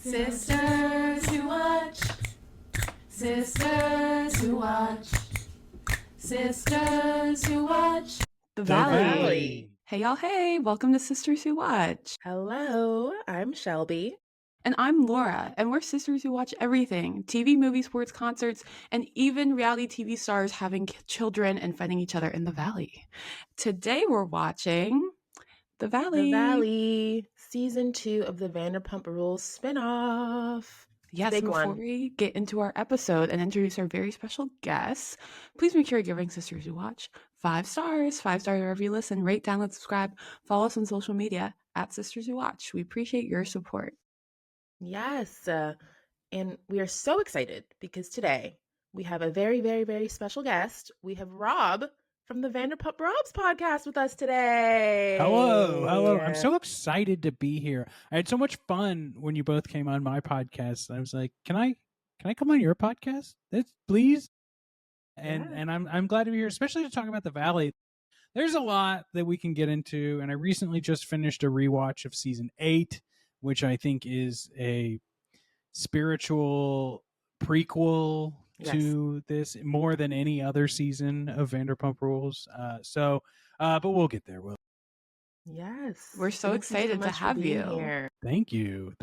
Sisters who watch. Sisters who watch. Sisters who watch. The Valley. Hey, y'all. Hey, welcome to Sisters Who Watch. Hello, I'm Shelby. And I'm Laura, and we're sisters who watch everything TV, movies, sports, concerts, and even reality TV stars having children and fighting each other in the Valley. Today we're watching The Valley. The Valley, season 2 of the Vanderpump Rules spinoff. Yes, Big before one. we get into our episode and introduce our very special guests, please make sure you're giving Sisters Who Watch 5 stars. 5 stars wherever you listen. Rate, download, subscribe. Follow us on social media at Sisters Who Watch. We appreciate your support. Yes, and we are so excited because today we have a very, very, very special guest. We have Rob from the Vanderpump Robs podcast with us today. Hello. I'm so excited to be here. I had so much fun when you both came on my podcast. I was like, can I come on your podcast? Please? And I'm glad to be here, especially to talk about the Valley. There's a lot that we can get into, and I recently just finished a rewatch of season 8, which I think is a spiritual prequel to this more than any other season of Vanderpump Rules. But we'll get there. Yes. We're so excited to have you here. Thank you.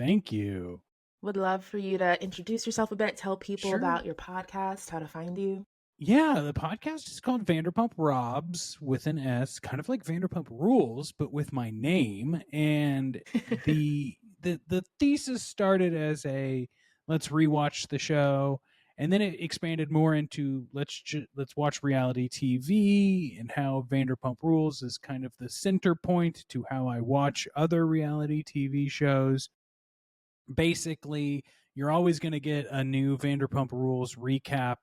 Would love for you to introduce yourself a bit, tell people about your podcast, how to find you. Yeah, the podcast is called Vanderpump Robs with an S, kind of like Vanderpump Rules, but with my name. And the thesis started as a let's rewatch the show, and then it expanded more into let's watch reality TV, and how Vanderpump Rules is kind of the center point to how I watch other reality TV shows. Basically, you're always going to get a new Vanderpump Rules recap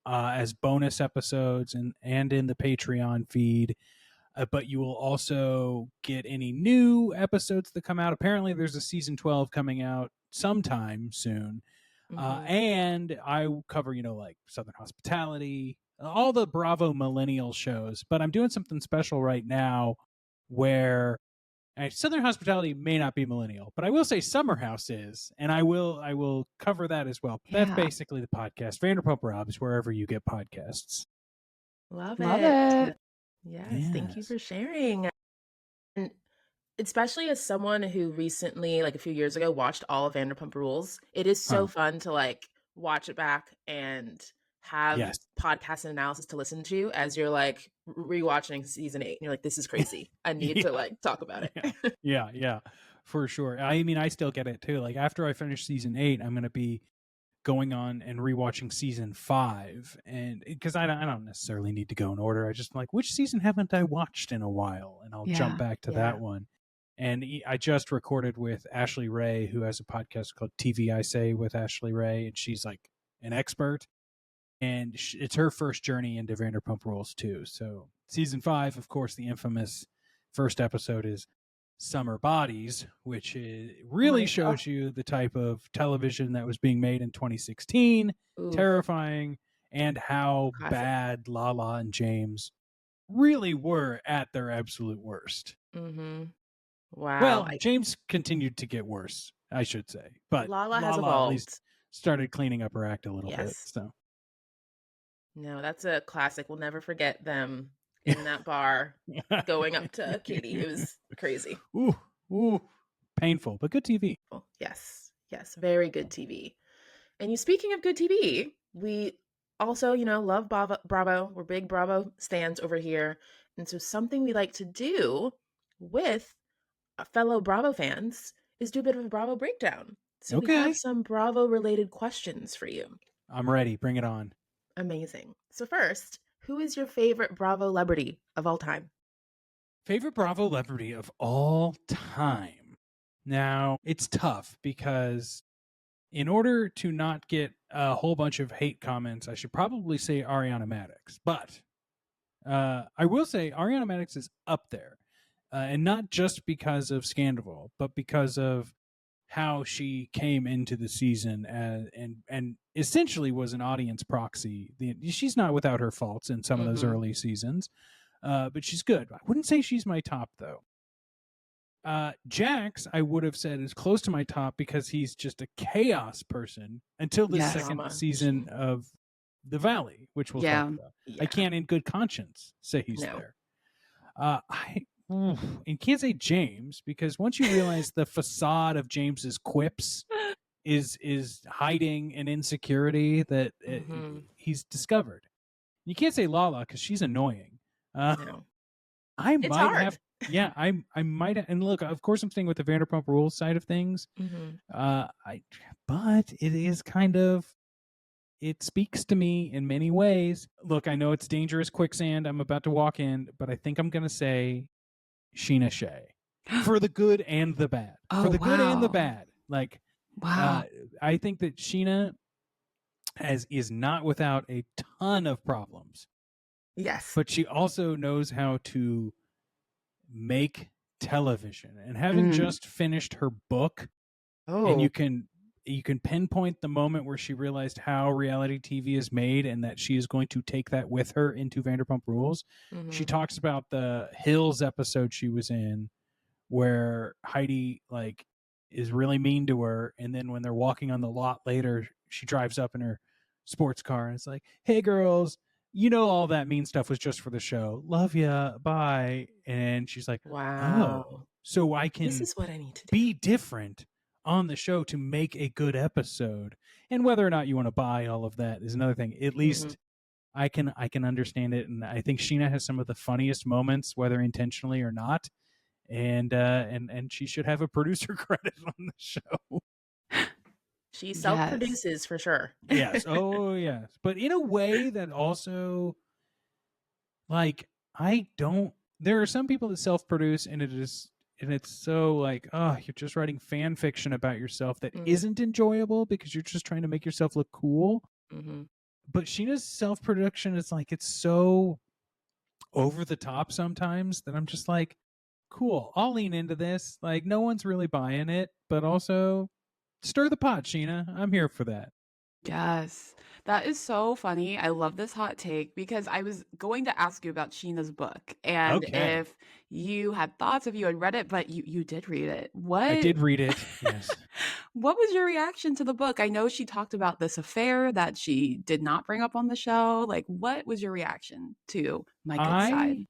as bonus episodes and in the Patreon feed. But you will also get any new episodes that come out. Apparently, there's a season 12 coming out sometime soon. And I cover, like Southern Hospitality, all the Bravo millennial shows. But I'm doing something special right now where Southern Hospitality may not be millennial, but I will say Summer House is, and I will cover that as well. Yeah. That's basically the podcast. Vanderpump Robs, wherever you get podcasts. Love it. Yes, thank you for sharing. And especially as someone who recently, like a few years ago, watched all of Vanderpump Rules, it is so fun to watch it back and have podcast and analysis to listen to as you're rewatching season 8 and you're like, this is crazy. I need to talk about it. Yeah, for sure. I mean, I still get it too. Like after I finish season 8, I'm going to be going on and rewatching season 5, and because I don't necessarily need to go in order. I just which season haven't I watched in a while, and I'll jump back to that one. And I just recorded with Ashley Ray, who has a podcast called TV I Say with Ashley Ray, and she's an expert. And it's her first journey into Vanderpump Rules too. So season 5, of course, the infamous first episode is Summer Bodies, which really shows you the type of television that was being made in 2016, terrifying, and how bad Lala and James really were at their absolute worst. Mm-hmm. Wow. Well, James continued to get worse, I should say, but Lala has evolved. At least started cleaning up her act a little bit. So. No, that's a classic. We'll never forget them in that bar going up to Katie. It was crazy. Ooh, painful, but good TV. Yes, very good TV. And speaking of good TV, we also, love Bravo. We're big Bravo stans over here. And so something we like to do with fellow Bravo fans is do a bit of a Bravo breakdown. So we have some Bravo related questions for you. I'm ready. Bring it on. Amazing. So first, who is your favorite Bravolebrity of all time? Favorite Bravolebrity of all time? Now, it's tough because in order to not get a whole bunch of hate comments, I should probably say Ariana Madix. But I will say Ariana Madix is up there. And not just because of Scandal, but because of how she came into the season and essentially was an audience proxy. She's not without her faults in some of those early seasons, but she's good. I wouldn't say she's my top, though. Jax, I would have said, is close to my top because he's just a chaos person until the second Drama season machine. of The Valley, which we'll talk about. I can't in good conscience say he's there. And can't say James, because once you realize the facade of James's quips is hiding an insecurity that he's discovered. You can't say Lala because she's annoying. No. I It's might hard. have, yeah, I might have, and look, of course, I'm staying with the Vanderpump Rules side of things. But it is kind of, it speaks to me in many ways. Look, I know it's dangerous quicksand I'm about to walk in, but I think I'm going to say Scheana Shay for the good and the bad. For the good and the bad. Like, I think that Scheana is not without a ton of problems. Yes. But she also knows how to make television. And having just finished her book, and you can pinpoint the moment where she realized how reality TV is made and that she is going to take that with her into Vanderpump Rules. She talks about the Hills episode she was in where Heidi like is really mean to her, and then when they're walking on the lot later, she drives up in her sports car and it's like, "Hey girls, you know all that mean stuff was just for the show. Love ya, bye." And she's like, wow. "Oh, so I can This is what I need to do. Be different on the show to make a good episode." And whether or not you want to buy all of that is another thing. At least I can understand it, and I think Scheana has some of the funniest moments, whether intentionally or not. And she should have a producer credit on the show. She self-produces for sure. Yes. Oh, yes. But in a way that also, like, there are some people that self-produce, and it's so like, oh, you're just writing fan fiction about yourself that isn't enjoyable because you're just trying to make yourself look cool. But Sheena's self-production is like, it's so over the top sometimes that I'm just like, cool, I'll lean into this. Like, no one's really buying it, but also stir the pot, Scheana. I'm here for that. Yes, that is so funny. I love this hot take because I was going to ask you about Sheena's book and if you had thoughts, if you had read it, but you did read it. I did read it, yes. What was your reaction to the book? I know she talked about this affair that she did not bring up on the show. Like, what was your reaction to My Good Side?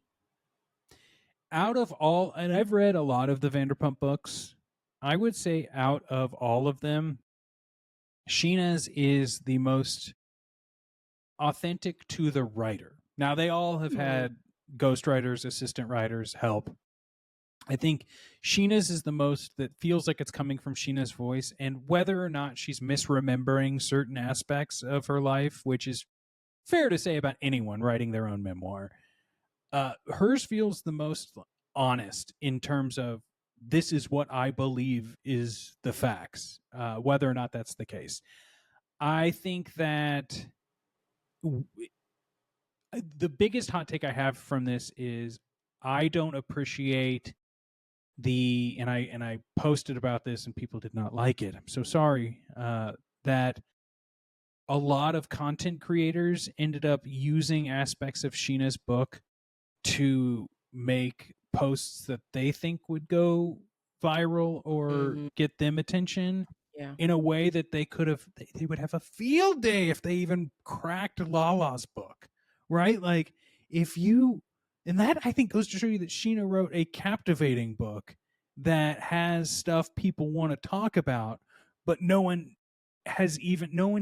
Out of all, and I've read a lot of the Vanderpump books, I would say out of all of them, Sheena's is the most authentic to the writer. Now, they all have had ghostwriters, assistant writers help. I think Sheena's is the most that feels like it's coming from Sheena's voice, and whether or not she's misremembering certain aspects of her life, which is fair to say about anyone writing their own memoir, hers feels the most honest in terms of, this is what I believe is the facts, whether or not that's the case. I think that the biggest hot take I have from this is I don't appreciate and I posted about this and people did not like it. I'm so sorry that a lot of content creators ended up using aspects of Sheena's book to make posts that they think would go viral or get them attention in a way that they would have a field day if they even cracked Lala's book, right? Like, and that I think goes to show you that Scheana wrote a captivating book that has stuff people want to talk about, but no one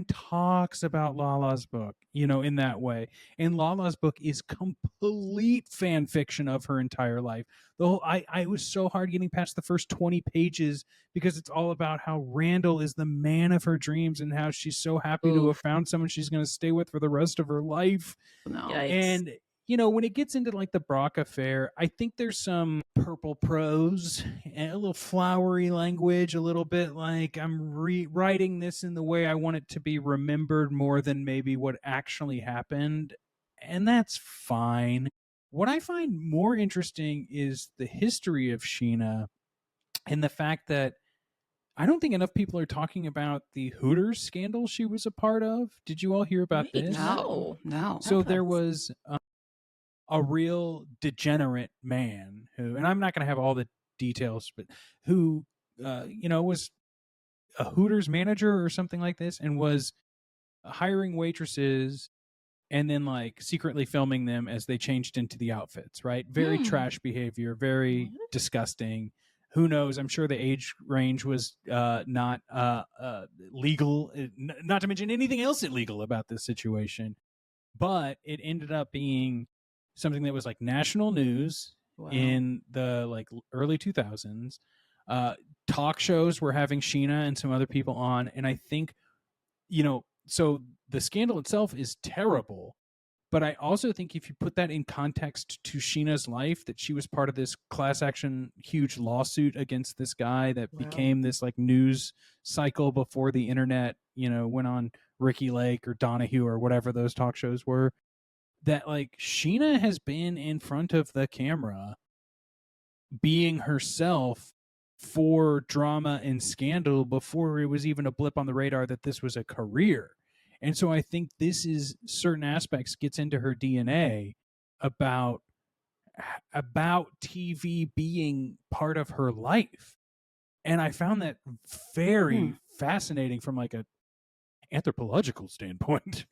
talks about Lala's book, in that way. And Lala's book is complete fan fiction of her entire life. I was so hard getting past the first 20 pages because it's all about how Randall is the man of her dreams and how she's so happy to have found someone she's going to stay with for the rest of her life. And when it gets into like the Brock affair, I think there's some purple prose and a little flowery language, a little bit like I'm rewriting this in the way I want it to be remembered more than maybe what actually happened. And that's fine. What I find more interesting is the history of Scheana and the fact that I don't think enough people are talking about the Hooters scandal she was a part of. Did you all hear about this? No. So there was a real degenerate man who, and I'm not going to have all the details, but who was a Hooters manager or something like this, and was hiring waitresses and then like secretly filming them as they changed into the outfits, right? Very trash behavior, very disgusting. Who knows? I'm sure the age range was not legal, not to mention anything else illegal about this situation. But it ended up being something that was like national news in the like early 2000s. Talk shows were having Scheana and some other people on, and I think, so the scandal itself is terrible. But I also think if you put that in context to Scheana's life, that she was part of this class action huge lawsuit against this guy that became this like news cycle before the internet, went on Ricky Lake or Donahue or whatever those talk shows were, that like Scheana has been in front of the camera being herself for drama and scandal before it was even a blip on the radar that this was a career. And so I think this is certain aspects gets into her DNA about TV being part of her life. And I found that very fascinating from like a anthropological standpoint.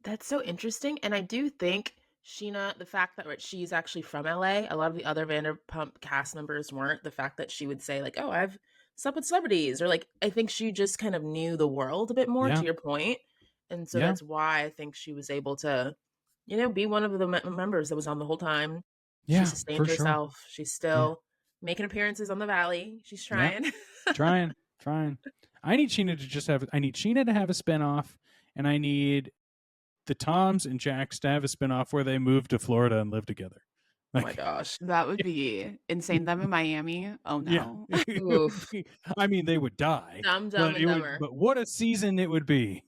That's so interesting. And I do think Scheana, the fact that she's actually from LA, a lot of the other Vanderpump cast members weren't. The fact that she would say like, oh, I've slept with celebrities, or like, I think she just kind of knew the world a bit more, to your point. And so that's why I think she was able to, be one of the members that was on the whole time. She sustained herself. Sure. She's still making appearances on the Valley. She's trying. Trying. I need Scheana to have a spinoff, and I need the Toms and Jax to have a spinoff where they move to Florida and live together. Like, oh my gosh. That would be insane. Them in Miami. Oh no. Yeah. I mean, they would die. Dumb and dumber. But what a season it would be.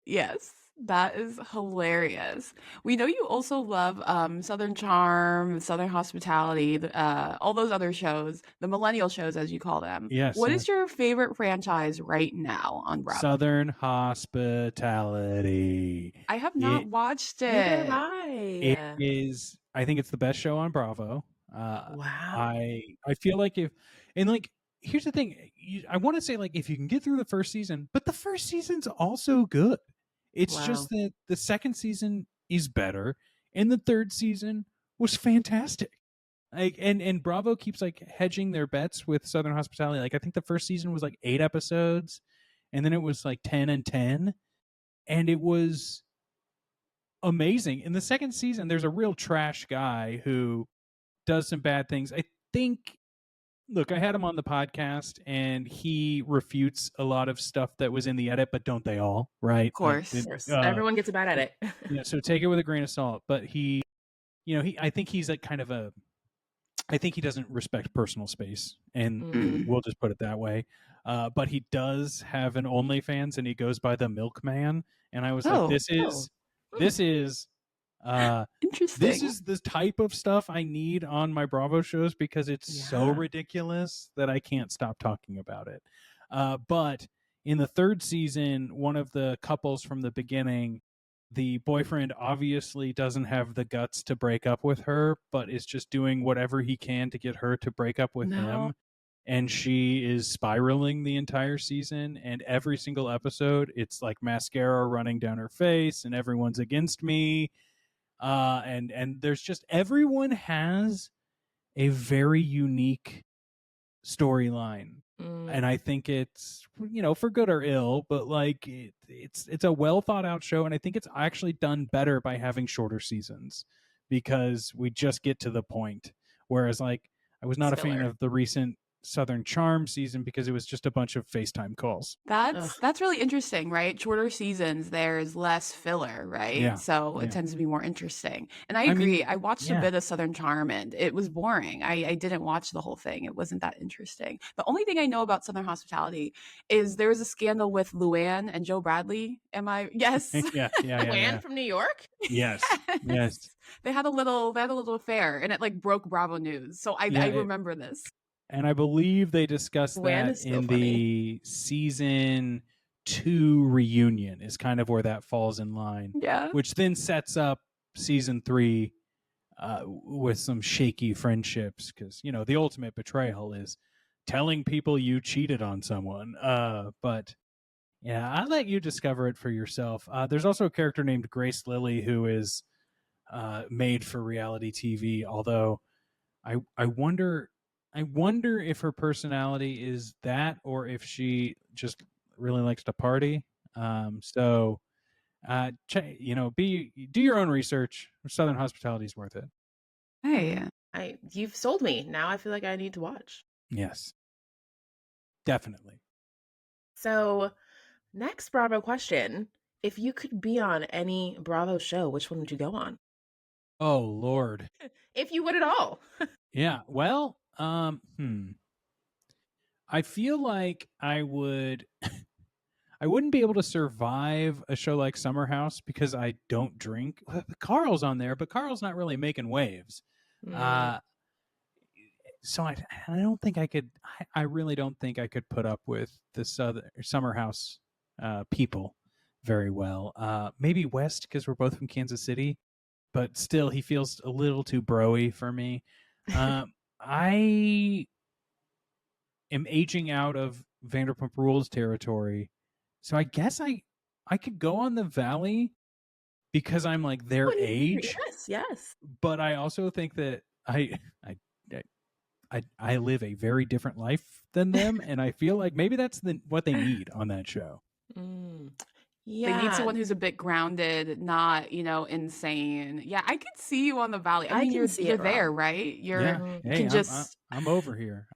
Yes, that is hilarious. We know you also love Southern Charm, Southern Hospitality, all those other shows, the millennial shows as you call them. Yes. What is your favorite franchise right now on Bravo? Southern Hospitality. I have not watched it. Neither have I. It is. I think it's the best show on Bravo. Wow. I feel like here's the thing. I want to say like if you can get through the first season, but the first season's also good. It's just that the second season is better, and the third season was fantastic. Like and Bravo keeps like hedging their bets with Southern Hospitality. Like I think the first season was like 8 episodes, and then it was like 10 and 10, and it was amazing. In the second season, there's a real trash guy who does some bad things. I think. Look, I had him on the podcast, and he refutes a lot of stuff that was in the edit, but don't they all, right? Of course. Everyone gets a bad edit. Yeah, so take it with a grain of salt. But I think he's like kind of I think he doesn't respect personal space, and we'll just put it that way. But he does have an OnlyFans, and he goes by the Milkman. And I was like, this is interesting. This is the type of stuff I need on my Bravo shows because it's so ridiculous that I can't stop talking about it. But in the third season, one of the couples from the beginning, the boyfriend obviously doesn't have the guts to break up with her, but is just doing whatever he can to get her to break up with him. And she is spiraling the entire season, and every single episode, it's like mascara running down her face, and everyone's against me. And there's just everyone has a very unique storyline, and I think it's for good or ill, but like it's a well thought out show, and I think it's actually done better by having shorter seasons because we just get to the point. Whereas like I was not a fan of the recent Southern Charm season because it was just a bunch of FaceTime calls. That's really interesting, right? Shorter seasons, there's less filler, right? So it tends to be more interesting. And I agree. I watched a bit of Southern Charm and it was boring. I didn't watch the whole thing. It wasn't that interesting. The only thing I know about Southern Hospitality is there was a scandal with Luann and Joe Bradley. Yes. Luann from New York? Yes. They had a little affair and it like broke Bravo News. So I remember this. And I believe they discussed that in the season 2 reunion is kind of where that falls in line. Yeah. Which then sets up season 3 with some shaky friendships, because the ultimate betrayal is telling people you cheated on someone. But yeah, I'll let you discover it for yourself. There's also a character named Grace Lilly who is made for reality TV, although I wonder if her personality is that, or if she just really likes to party. So do your own research. Southern Hospitality is worth it. Hey, You've sold me. Now I feel like I need to watch. Yes, definitely. So, next Bravo question. If you could be on any Bravo show, which one would you go on? Oh, Lord. If you would at all. Yeah. Well, I feel like I would I wouldn't be able to survive a show like Summer House because I don't drink. Carl's on there, but Carl's not really making waves. So I don't think I could. I really don't think I could put up with the Summer House people very well. Maybe West, because we're both from Kansas City, but still he feels a little too broy for me. I am aging out of Vanderpump Rules territory, so I guess I could go on the Valley because I'm like their age. Yes. But I also think that I live a very different life than them, and I feel like maybe that's what they need on that show. Yeah. They need someone who's a bit grounded, not, insane. Yeah, I could see you on the Valley. I mean, you're there, right? I'm over here.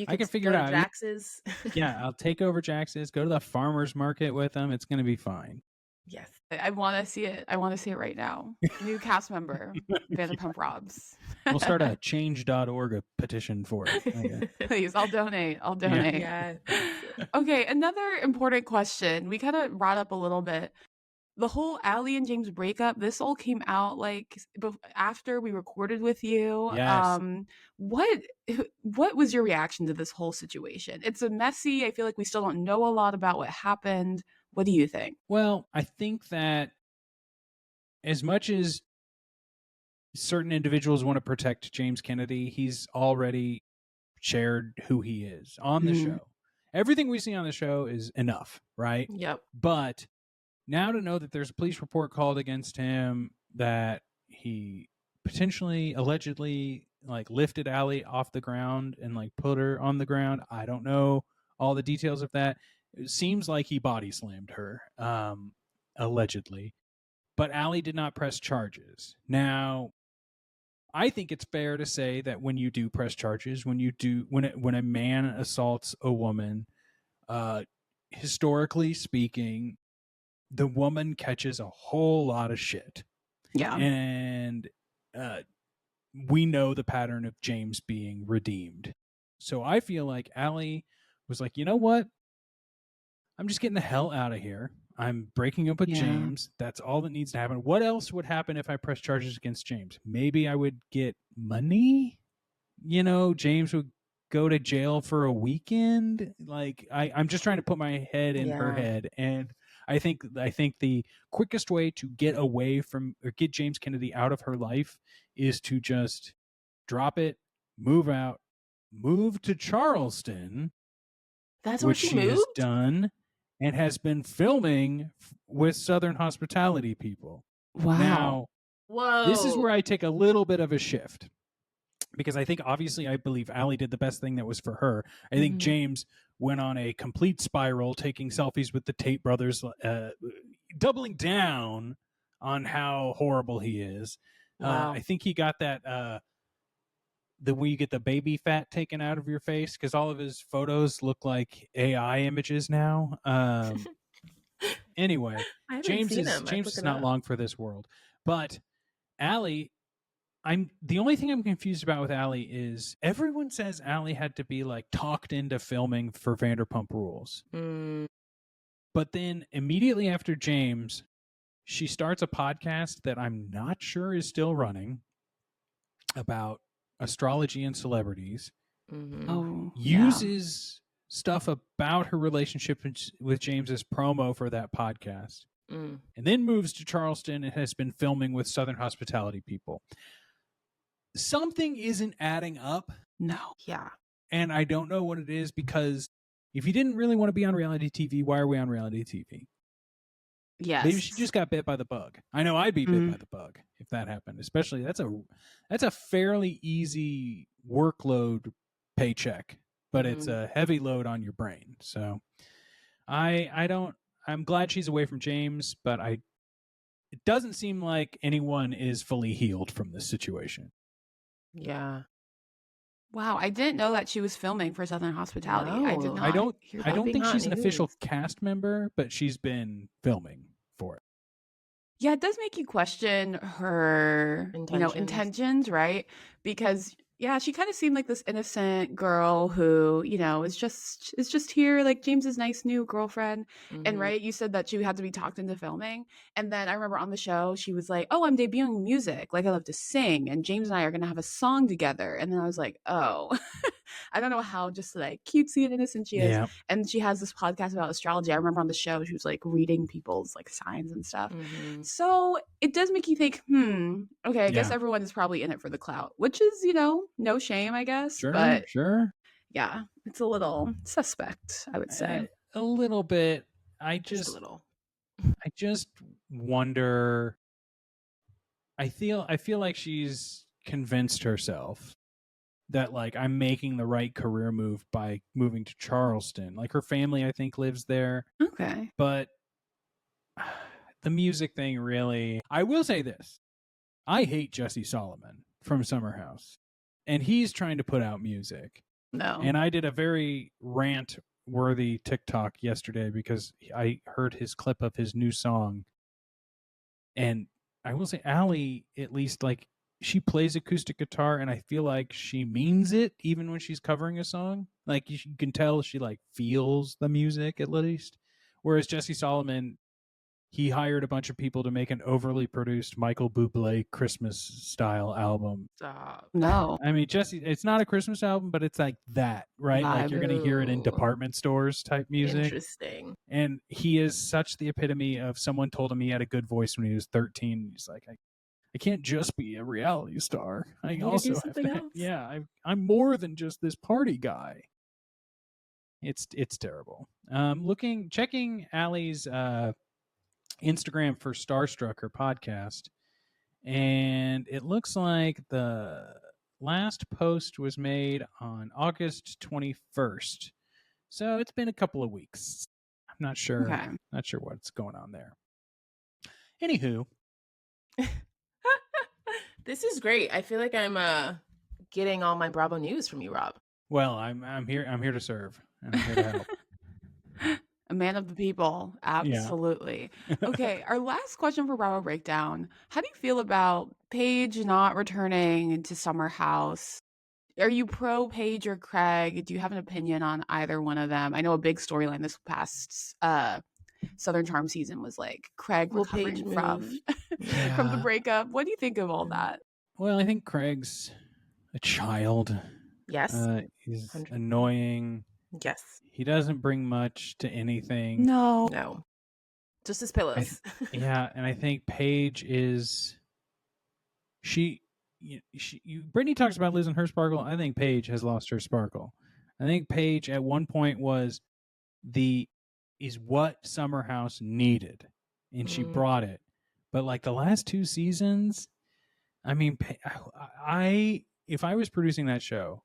I can figure it out. Jax's. Yeah, I'll take over Jax's, go to the farmer's market with them. It's going to be fine. Yes. I want to see it. I want to see it right now. New cast member, Vanderpump Robs. We'll start a change.org petition for it. Please, I'll donate. Yeah. Okay, another important question. We kind of brought up a little bit. The whole Allie and James breakup, this all came out like after we recorded with you. Yes. What was your reaction to this whole situation? It's a messy. I feel like we still don't know a lot about what happened. What do you think? Well, I think that as much as certain individuals want to protect James Kennedy, he's already shared who he is on the show. Everything we see on the show is enough, right? Yep. But now to know that there's a police report called against him, that he potentially, allegedly, like lifted Allie off the ground and like put her on the ground. I don't know all the details of that. It seems like he body slammed her, allegedly. But Allie did not press charges. Now, I think it's fair to say that when you do press charges, when a man assaults a woman, historically speaking, the woman catches a whole lot of shit. Yeah. And we know the pattern of James being redeemed. So I feel like Allie was like, you know what? I'm just getting the hell out of here. I'm breaking up with James. That's all that needs to happen. What else would happen if I press charges against James? Maybe I would get money. James would go to jail for a weekend. Like I'm just trying to put my head in her head. And I think the quickest way to get away from or get James Kennedy out of her life is to just drop it, move out, move to Charleston. That's what she has done. And has been filming with Southern Hospitality people. Wow. Now, this is where I take a little bit of a shift. Because I believe Allie did the best thing that was for her. I think James went on a complete spiral, taking selfies with the Tate brothers, doubling down on how horrible he is. Wow. I think he got that... where you get the baby fat taken out of your face, because all of his photos look like AI images now. Anyway, James is not long for this world. But Allie, the only thing I'm confused about with Allie is everyone says Allie had to be like talked into filming for Vanderpump Rules. But then immediately after James, she starts a podcast that I'm not sure is still running about astrology and celebrities. Uses stuff about her relationship with James as promo for that podcast. Mm. and then moves to Charleston and has been filming with Southern Hospitality people. Something isn't adding up. No. Yeah. And I don't know what it is, because if you didn't really want to be on reality TV, why are we on reality TV? Yes. Maybe she just got bit by the bug. I know I'd be bit by the bug if that happened. Especially that's a fairly easy workload paycheck, but it's a heavy load on your brain. So I'm glad she's away from James, but it doesn't seem like anyone is fully healed from this situation. Yeah. Wow, I didn't know that she was filming for Southern Hospitality. I did No. not. I don't hear I that. don't think hot she's an official news. cast member, but she's been filming for it. Yeah, it does make you question her, intentions, right? Because yeah, she kind of seemed like this innocent girl who, is just here, like James's nice new girlfriend. And right, you said that she had to be talked into filming. And then I remember on the show, she was like, "Oh, I'm debuting music. Like I love to sing, and James and I are gonna have a song together." And then I was like, "Oh." I don't know how just like cutesy and innocent she is. Yeah. And she has this podcast about astrology. I remember on the show she was like reading people's like signs and stuff. So it does make you think, okay, I guess everyone is probably in it for the clout, which is, no shame, I guess. Sure, but sure. Yeah, it's a little suspect, I would say. A little bit. Just a little. I just wonder. I feel like she's convinced herself that like I'm making the right career move by moving to Charleston. Like her family, I think, lives there. Okay. But the music thing really, I will say this. I hate Jesse Solomon from Summer House, and he's trying to put out music. No. And I did a very rant-worthy TikTok yesterday because I heard his clip of his new song. And I will say, Allie, at least, like, she plays acoustic guitar, and I feel like she means it even when she's covering a song. Like, you can tell she, like, feels the music, at least. Whereas Jesse Solomon, he hired a bunch of people to make an overly produced Michael Bublé Christmas-style album. Stop. No. I mean, Jesse, it's not a Christmas album, but it's like that, right? Like you're going to hear it in department stores type music. Interesting. And he is such the epitome of someone told him he had a good voice when he was 13. He's like, I can't just be a reality star. I also have to, else. Yeah, I'm more than just this party guy. It's terrible. Checking Allie's Instagram for Starstruck, her podcast, and it looks like the last post was made on August 21st. So it's been a couple of weeks. I'm not sure. Okay. Not sure what's going on there. Anywho. This is great. I feel like I'm getting all my Bravo news from you, Rob. Well, I'm here to serve. And I'm here to help. A man of the people. Absolutely. Yeah. Okay, our last question for Bravo Breakdown. How do you feel about Paige not returning to Summer House? Are you pro Paige or Craig? Do you have an opinion on either one of them? I know a big storyline this past Southern Charm season was like Craig recovering from the breakup. What do you think of all that? Well, I think Craig's a child. Yes. He's 100%. Annoying. Yes. He doesn't bring much to anything. No. Just his pillows. And I think Paige is Brittany talks about losing her sparkle. I think Paige has lost her sparkle. I think Paige at one point was what Summer House needed, and she brought it. But like the last 2 seasons, I mean, if I was producing that show,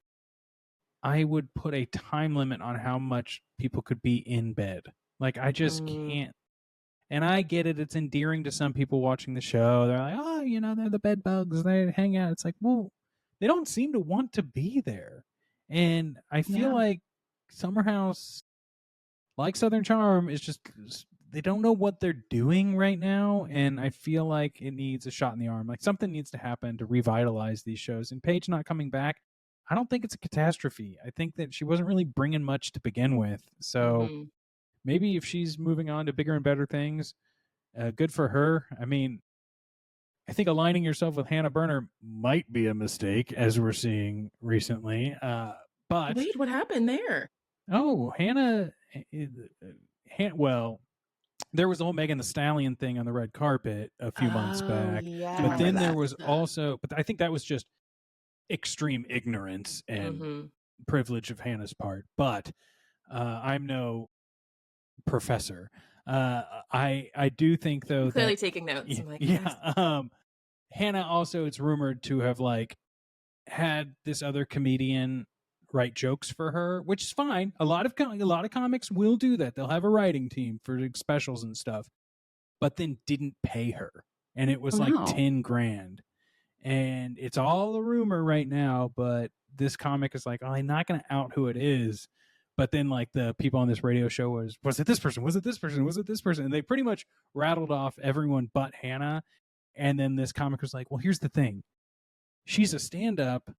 I would put a time limit on how much people could be in bed. Like I just can't. And I get it. It's endearing to some people watching the show. They're like, oh, they're the bed bugs. They hang out. It's like, well, they don't seem to want to be there. And I feel like Summer House, like Southern Charm, is just, they don't know what they're doing right now. And I feel like it needs a shot in the arm. Like something needs to happen to revitalize these shows. And Paige not coming back, I don't think it's a catastrophe. I think that she wasn't really bringing much to begin with. So maybe if she's moving on to bigger and better things, good for her. I mean, I think aligning yourself with Hannah Berner might be a mistake, as we're seeing recently. But wait, what happened there? Oh, Hannah. Well, there was the whole Megan Thee Stallion thing on the red carpet a few months back. Yeah. But then there that. was also, but I think that was just extreme ignorance and privilege of Hannah's part. But I'm no professor. I do think though I'm clearly that taking notes. I'm like, Hannah also, it's rumored to have like had this other comedian write jokes for her, which is fine. A lot of comics will do that. They'll have a writing team for specials and stuff, but then didn't pay her, and it was like 10 grand. And it's all a rumor right now, but this comic is like, oh, I'm not going to out who it is. But then like the people on this radio show was it this person? Was it this person? Was it this person? And they pretty much rattled off everyone but Hannah. And then this comic was like, well, here's the thing. She's a stand-up,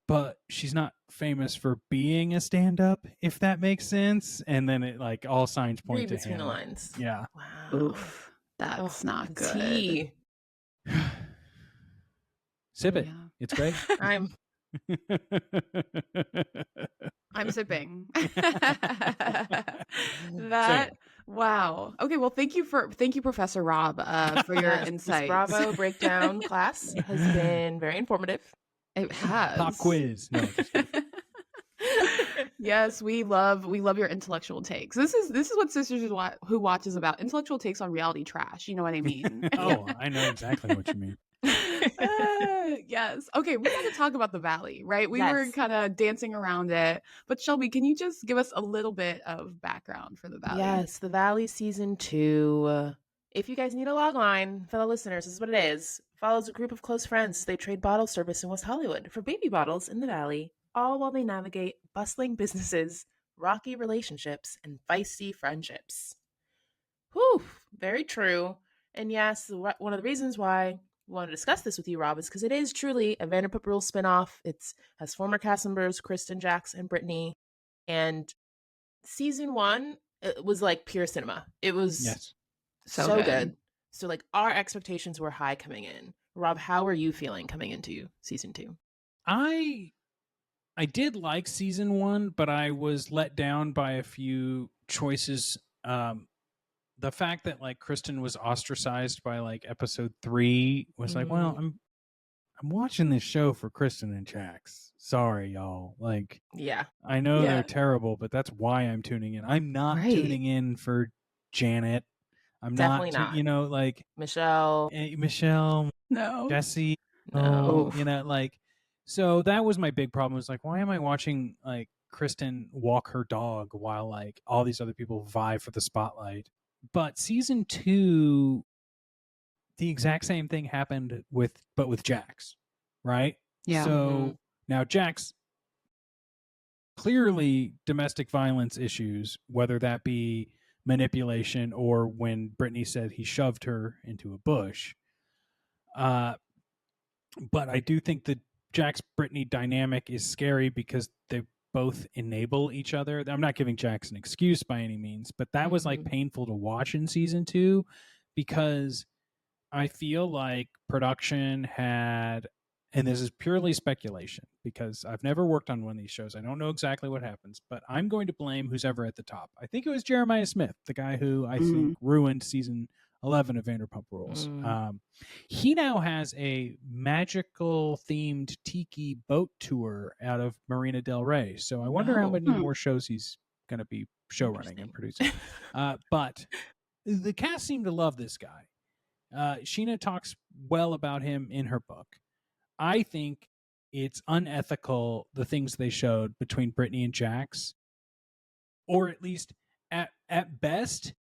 but she's not famous for being a stand-up, if that makes sense. And then it like all signs point to between Hannah. the lines. Yeah. Wow. Oof. That's not good. Tea. Sip it. It's great. I'm sipping. Wow. Okay, well thank you Professor Rob for your insights. This Bravo breakdown class has been very informative. It has. Pop quiz. No, yes, we love your intellectual takes. This is what Sisters Who Watch is about. Intellectual takes on reality trash. You know what I mean? Oh, I know exactly what you mean. Yes. Okay, we got to talk about the Valley, right? We were kind of dancing around it. But Shelby, can you just give us a little bit of background for the Valley? Yes, the Valley season 2. If you guys need a log line, fellow listeners, this is what it is. Follows a group of close friends. They trade bottle service in West Hollywood for baby bottles in the Valley, all while they navigate bustling businesses, rocky relationships, and feisty friendships. Whew, very true. And yes, one of the reasons why I want to discuss this with you, Rob, is because it is truly a Vanderpump Rules spinoff. It has former cast members Kristen, Jax, and Brittany. And season 1, it was like pure cinema. It was so good. So like our expectations were high coming in. Rob, how are you feeling coming into season 2? I did like season 1, but I was let down by a few choices. The fact that like Kristen was ostracized by like episode 3 was like, well, I'm watching this show for Kristen and Jax. Sorry, y'all. Like, I know they're terrible, but that's why I'm tuning in. I'm not tuning in for Janet. I'm definitely not. You know, like Michelle, no, Jesse, no. You know, like, so that was my big problem. Was like, why am I watching like Kristen walk her dog while like all these other people vie for the spotlight? But season 2, the exact same thing happened with Jax, right? Yeah. So now Jax, clearly domestic violence issues, whether that be manipulation or when Brittany said he shoved her into a bush. But I do think the Jax-Brittany dynamic is scary because they both enable each other. I'm not giving Jax an excuse by any means, but that was like painful to watch in season 2 because I feel like production had, and this is purely speculation because I've never worked on one of these shows. I don't know exactly what happens, but I'm going to blame who's ever at the top. I think it was Jeremiah Smith, the guy who I think ruined season 11 of Vanderpump Rules. He now has a magical themed tiki boat tour out of Marina Del Rey. So I wonder how many more shows he's going to be show running and producing. But the cast seemed to love this guy. Scheana talks well about him in her book. I think it's unethical, the things they showed between Brittany and Jax, or at least at best,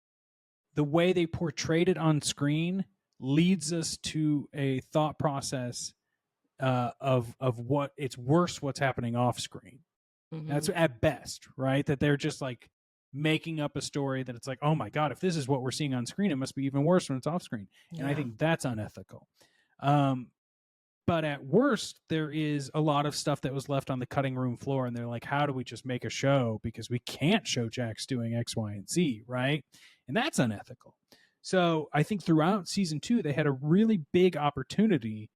the way they portrayed it on screen leads us to a thought process of what it's worse what's happening off screen. That's at best, right? That they're just like making up a story that it's like, oh my God, if this is what we're seeing on screen, it must be even worse when it's off screen. And I think that's unethical. But at worst, there is a lot of stuff that was left on the cutting room floor. And they're like, how do we just make a show? Because we can't show Jax doing X, Y, and Z, right? And that's unethical. So I think throughout season 2, they had a really big opportunity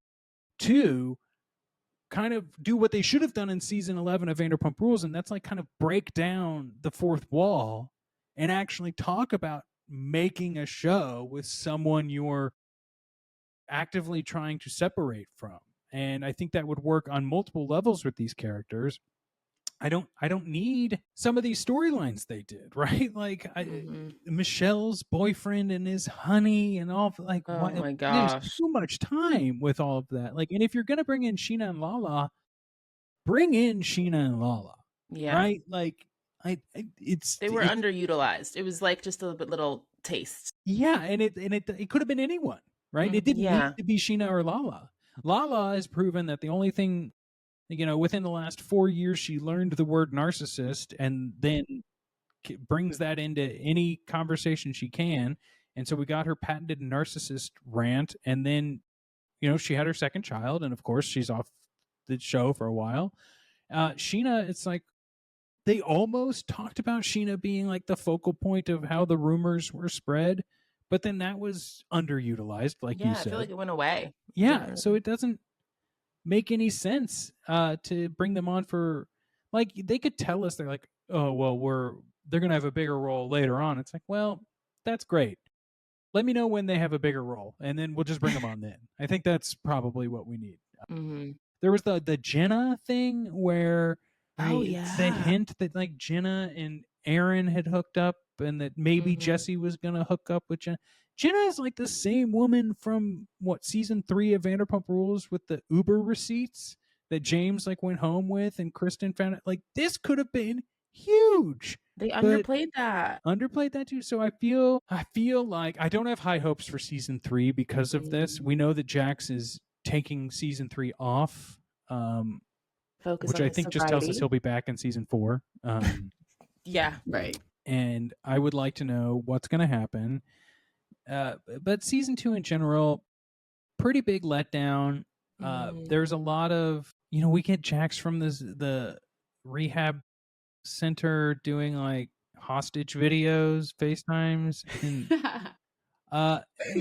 to kind of do what they should have done in season 11 of Vanderpump Rules. And that's like kind of break down the fourth wall and actually talk about making a show with someone you're actively trying to separate from. And I think that would work on multiple levels with these characters. I don't need some of these storylines they did, right? Like Michelle's boyfriend and his honey and all, like, Oh my there's gosh. too much time with all of that. Like, and if you're gonna bring in Scheana and Lala, bring in Scheana and Lala. Yeah. Right? Like, they were underutilized. It was like just a little taste. Yeah, and it could have been anyone, right? It didn't need to be Scheana or Lala. Lala has proven that the only thing, within the last 4 years, she learned the word narcissist and then brings that into any conversation she can. And so we got her patented narcissist rant. And then, she had her second child. And of course, she's off the show for a while. Scheana, it's like they almost talked about Scheana being like the focal point of how the rumors were spread. But then that was underutilized, like you said. I feel like it went away. Yeah. So it doesn't make any sense to bring them on for, like, they could tell us they're like, oh, well, they're going to have a bigger role later on. It's like, well, that's great. Let me know when they have a bigger role, and then we'll just bring them on then. I think that's probably what we need. There was the Jenna thing where the hint that like Jenna and Aaron had hooked up and that maybe Jesse was going to hook up with Jenna. Jenna is like the same woman from season 3 of Vanderpump Rules with the Uber receipts that James like went home with and Kristen found it. Like, this could have been huge. They underplayed that. Underplayed that too. So I feel like I don't have high hopes for season 3 because of this. We know that Jax is taking season 3 off, which I think just tells us he'll be back in season 4. Yeah, right. And I would like to know what's going to happen. But season 2 in general, pretty big letdown. There's a lot of, we get Jax from the rehab center doing like hostage videos, FaceTimes, and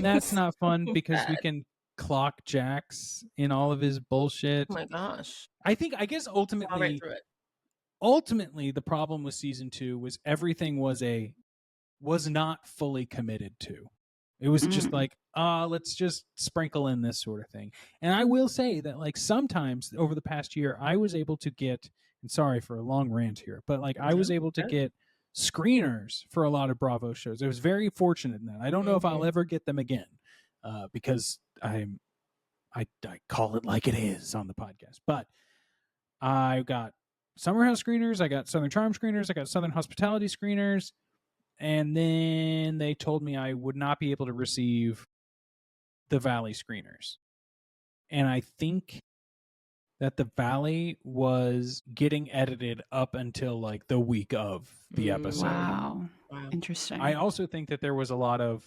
that's not fun because we can clock Jax in all of his bullshit. Oh my gosh. I guess ultimately the problem with season 2 was everything was not fully committed to. It was just like, let's just sprinkle in this sort of thing. And I will say that, like, sometimes over the past year, I was able to get, and sorry for a long rant here, but like I was able to get screeners for a lot of Bravo shows. I was very fortunate in that. I don't know if I'll ever get them again because I call it like it is on the podcast. But I got Summer House screeners, I got Southern Charm screeners, I got Southern Hospitality screeners. And then they told me I would not be able to receive the Valley screeners. And I think that the Valley was getting edited up until like the week of the episode. Wow. Interesting. I also think that there was a lot of,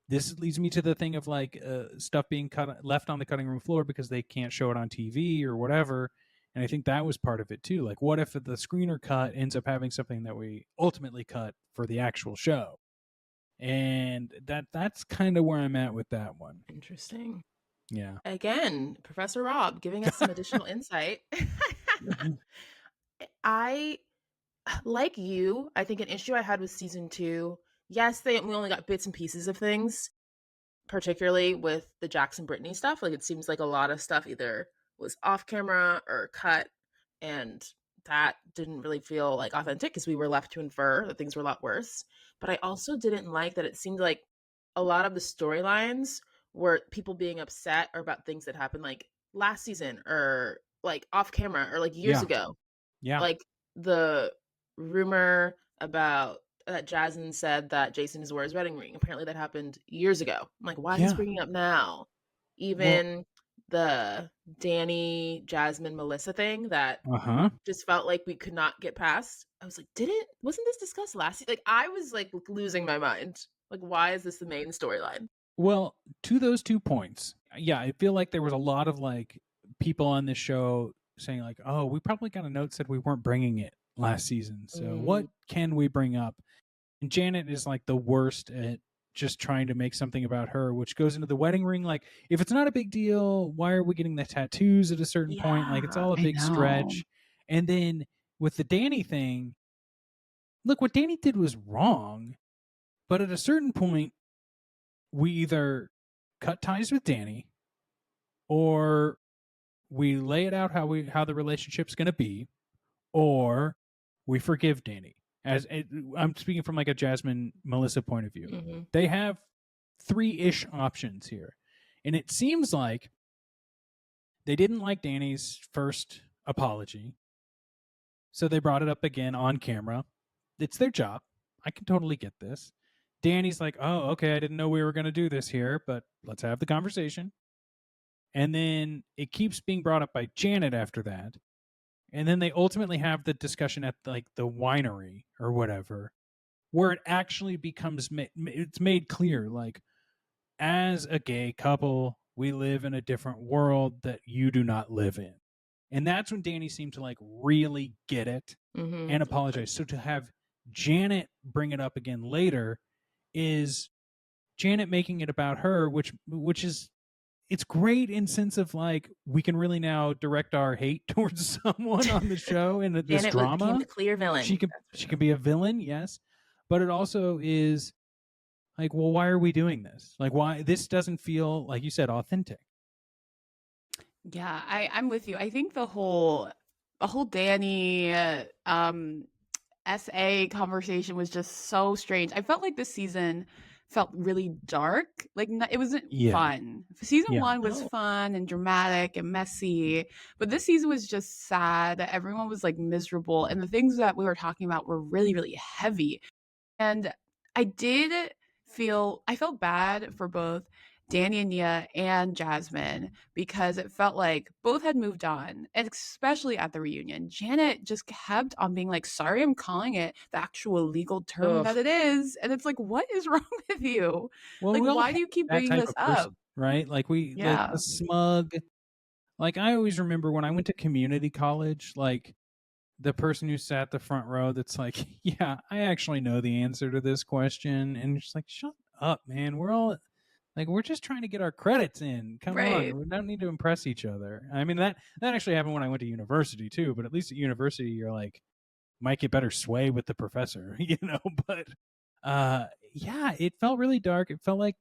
this leads me to the thing of like stuff being left on the cutting room floor because they can't show it on TV or whatever. And I think that was part of it too. Like, what if the screener cut ends up having something that we ultimately cut for the actual show? And that's kind of where I'm at with that one. Interesting. Yeah. Again, Professor Rob giving us some additional insight. I, like you, I think an issue I had with season 2, yes, we only got bits and pieces of things, particularly with the Jax and Brittany stuff. Like, it seems like a lot of stuff either was off camera or cut, and that didn't really feel like authentic because we were left to infer that things were a lot worse. But I also didn't like that it seemed like a lot of the storylines were people being upset or about things that happened like last season or like off camera or like years ago. Yeah. Like the rumor about that Jasmine said that Jason is wearing his wedding ring. Apparently that happened years ago. I'm like, why is he bringing it up now? Even the Danny, Jasmine, Melissa thing that just felt like we could not get past. I was like, wasn't this discussed last season? Like, I was like losing my mind. Like, why is this the main storyline? Well, to those 2 points, yeah, I feel like there was a lot of like people on this show saying like, oh, we probably got a note said we weren't bringing it last season. So what can we bring up? And Janet is like the worst at just trying to make something about her, which goes into the wedding ring. Like, if it's not a big deal, why are we getting the tattoos at a certain point? Like, it's all a big stretch. And then with the Danny thing, look, what Danny did was wrong, But at a certain point, we either cut ties with Danny, or we lay it out how the relationship's going to be, or we forgive Danny. I'm speaking from like a Jasmine Melissa point of view. Mm-hmm. They have 3-ish options here, and it seems like they didn't like Danny's first apology, so they brought it up again on camera. It's their job. I can totally get this. Danny's like, oh, okay, I didn't know we were going to do this here, but let's have the conversation. And then it keeps being brought up by Janet after that. And then they ultimately have the discussion at like the winery or whatever, where it actually becomes, it's made clear, like, as a gay couple, we live in a different world that you do not live in. And that's when Danny seemed to like really get it and apologize. So to have Janet bring it up again later is Janet making it about her, which is, it's great in sense of like, we can really now direct our hate towards someone on the show and this Janet drama. became the clear villain. She can be a villain, yes. But it also is like, well, why are we doing this? Like, why? This doesn't feel, like you said, authentic. Yeah, I'm with you. I think the whole Danny SA conversation was just so strange. I felt like this season felt really dark. Like it wasn't fun. Season 1 was fun and dramatic and messy, but this season was just sad. Everyone was like miserable, and the things that we were talking about were really, really heavy. And I felt bad for both Danny and Nia and Jasmine because it felt like both had moved on, and especially at the reunion. Janet just kept on being like, sorry, I'm calling it the actual legal term that it is. And it's like, what is wrong with you? Well, like, why do you keep bringing this up? Right? Like the smug, like I always remember when I went to community college, like the person who sat the front row that's like, yeah, I actually know the answer to this question. And it's like, shut up, man. We're all like, we're just trying to get our credits in. Come on. We don't need to impress each other. I mean, that actually happened when I went to university too, but at least at university, you're like, might get better sway with the professor, you know? But yeah, it felt really dark. It felt like,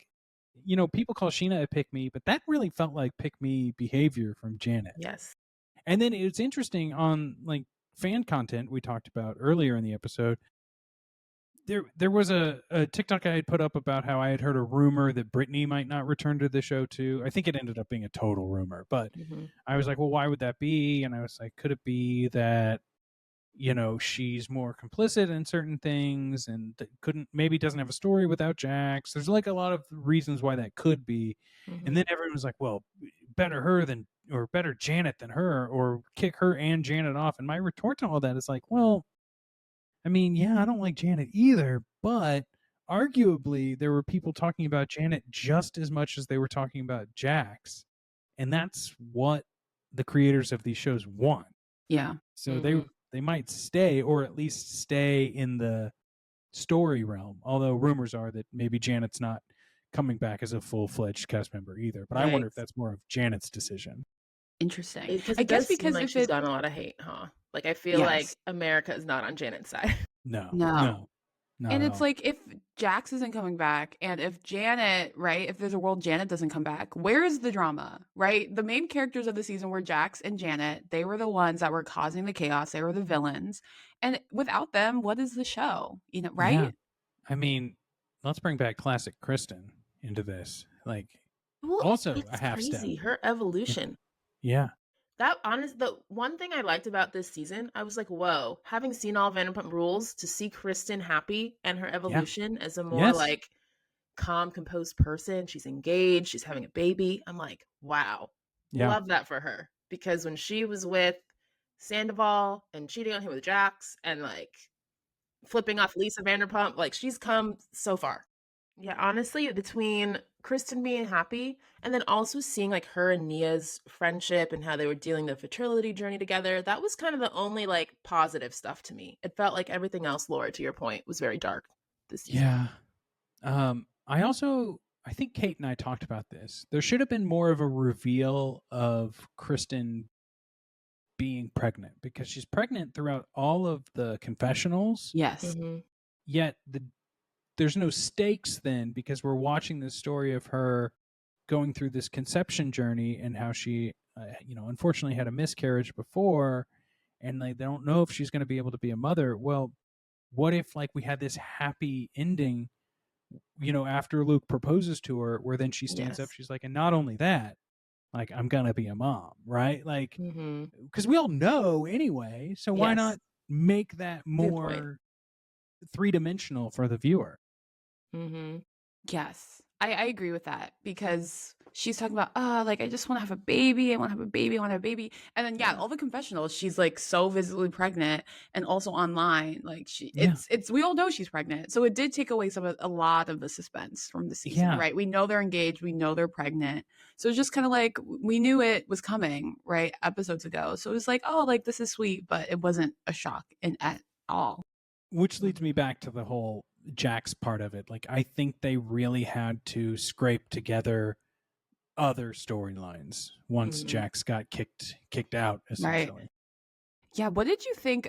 you know, people call Scheana a pick-me, but that really felt like pick-me behavior from Janet. Yes. And then it's interesting on like fan content we talked about earlier in the episode. There was a TikTok I had put up about how I had heard a rumor that Brittany might not return to the show too. I think it ended up being a total rumor, but I was like, well, why would that be? And I was like, could it be that, you know, she's more complicit in certain things and maybe doesn't have a story without Jax? There's like a lot of reasons why that could be. And then everyone was like, well, better Janet than her, or kick her and Janet off. And my retort to all that is like, well, I mean, yeah, I don't like Janet either, but arguably there were people talking about Janet just as much as they were talking about Jax. And that's what the creators of these shows want. Yeah. So they might stay, or at least stay in the story realm. Although rumors are that maybe Janet's not coming back as a full-fledged cast member either. But I wonder if that's more of Janet's decision. Interesting. I guess because like she's gotten a lot of hate, huh? Like I feel like America is not on Janet's side. No. And it's like, if Jax isn't coming back, and if Janet, right, if there's a world Janet doesn't come back, where is the drama, right? The main characters of the season were Jax and Janet. They were the ones that were causing the chaos. They were the villains. And without them, what is the show? You know, right? Yeah. I mean, let's bring back classic Kristen into this. Like, also a half crazy. step. Her evolution. Yeah. The one thing I liked about this season, I was like, whoa, having seen all Vanderpump Rules, to see Kristen happy and her evolution as a more like calm, composed person. She's engaged, she's having a baby. I'm like, wow, love that for her. Because when she was with Sandoval and cheating on him with Jax and like flipping off Lisa Vanderpump, like she's come so far. Yeah, honestly, between Kristen being happy and then also seeing like her and Nia's friendship and how they were dealing the fertility journey together, that was kind of the only like positive stuff to me. It felt like everything else, Laura, to your point, was very dark this season. Yeah. I think Kate and I talked about this. There should have been more of a reveal of Kristen being pregnant, because she's pregnant throughout all of the confessionals. Yes. Yet stakes then, because we're watching this story of her going through this conception journey and how she unfortunately had a miscarriage before, and they don't know if she's going to be able to be a mother. Well, what if like we had this happy ending, after Luke proposes to her, where then she stands up, she's like, and not only that, like, I'm gonna be a mom, right? Like, because we all know anyway, so why not make that more three-dimensional for the viewer? Yes, I agree with that, because she's talking about, like, I just want to have a baby. I want to have a baby. I want to have a baby. And then, all the confessionals, she's like so visibly pregnant, and also online, like it's we all know she's pregnant. So it did take away a lot of the suspense from the season, right? We know they're engaged. We know they're pregnant. So it's just kind of like, we knew it was coming, right? Episodes ago. So it was like, oh, like, this is sweet, but it wasn't a shock at all. Which leads me back to the whole Jax part of it. Like, I think they really had to scrape together other storylines once Jax got kicked out, essentially. Right. Yeah, what did you think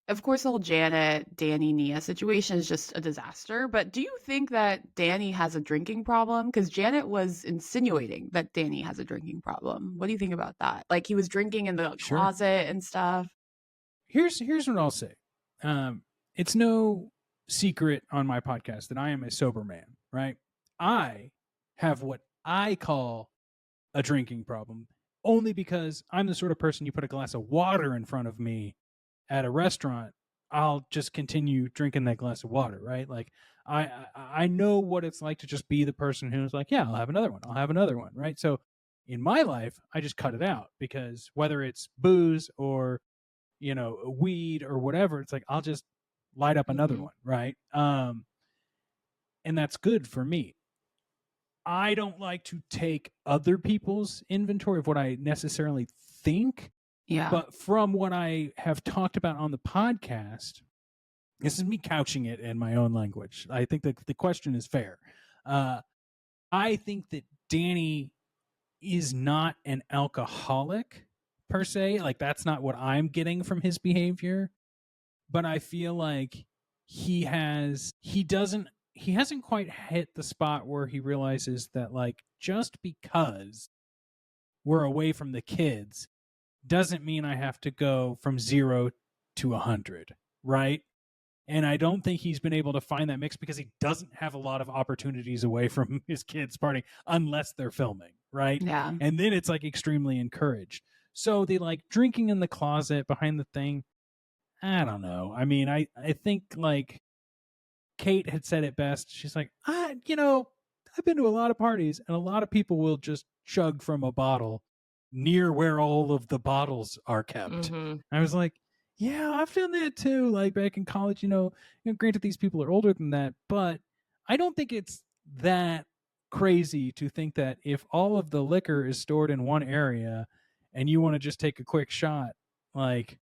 of course, the whole Janet, Danny, Nia situation is just a disaster, but do you think that Danny has a drinking problem? Because Janet was insinuating that Danny has a drinking problem. What do you think about that? Like, he was drinking in the closet and stuff. Here's what I'll say. It's no secret on my podcast that I am a sober man, right? I have what I call a drinking problem, only because I'm the sort of person, you put a glass of water in front of me at a restaurant, I'll just continue drinking that glass of water, right? Like, I know what it's like to just be the person who's like, yeah, I'll have another one, right? So in my life, I just cut it out, because whether it's booze or weed or whatever, it's like, I'll just light up another one, right? And that's good for me. I don't like to take other people's inventory of what I necessarily think. Yeah. But from what I have talked about on the podcast, this is me couching it in my own language. I think that the question is fair. I think that Danny is not an alcoholic per se. Like, that's not what I'm getting from his behavior. But I feel like he hasn't quite hit the spot where he realizes that, like, just because we're away from the kids doesn't mean I have to go from 0 to 100, right? And I don't think he's been able to find that mix, because he doesn't have a lot of opportunities away from his kids partying unless they're filming, right? Yeah. And then it's like extremely encouraged. So the like drinking in the closet behind the thing, I don't know. I mean, I think like Kate had said it best. She's like, I've been to a lot of parties, and a lot of people will just chug from a bottle near where all of the bottles are kept. I was like, yeah, I've done that too. Like back in college, granted these people are older than that, but I don't think it's that crazy to think that if all of the liquor is stored in one area and you want to just take a quick shot, like,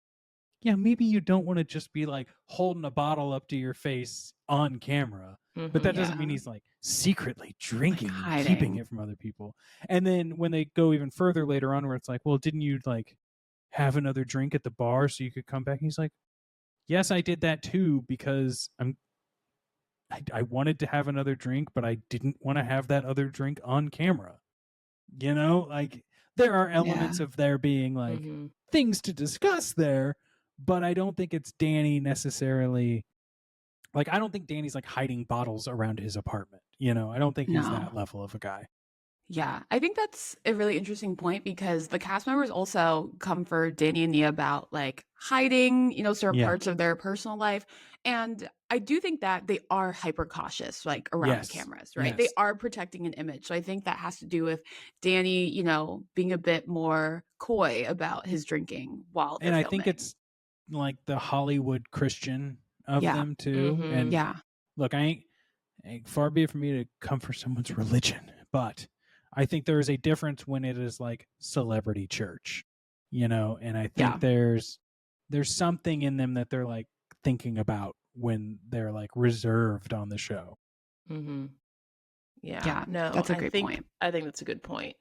yeah, maybe you don't want to just be like holding a bottle up to your face on camera. But that doesn't mean he's like secretly drinking, like, and keeping it from other people. And then when they go even further later on, where it's like, well, didn't you like have another drink at the bar so you could come back? And he's like, yes, I did that too, because I wanted to have another drink, but I didn't want to have that other drink on camera. Like, there are elements of there being like things to discuss there, but I don't think it's Danny necessarily. Like, I don't think Danny's like hiding bottles around his apartment. I don't think he's that level of a guy. Yeah, I think that's a really interesting point, because the cast members also come for Danny and Nia about like hiding, certain parts of their personal life. And I do think that they are hyper cautious, like around the cameras, right? They are protecting an image. So I think that has to do with Danny, being a bit more coy about his drinking while they're filming. I think it's like the Hollywood Christian of them too. And look, I ain't far be it from me to come for someone's religion, but I think there is a difference when it is like celebrity church, and I think there's something in them that they're like thinking about when they're like reserved on the show. Yeah, no, that's a great point. I think that's a good point.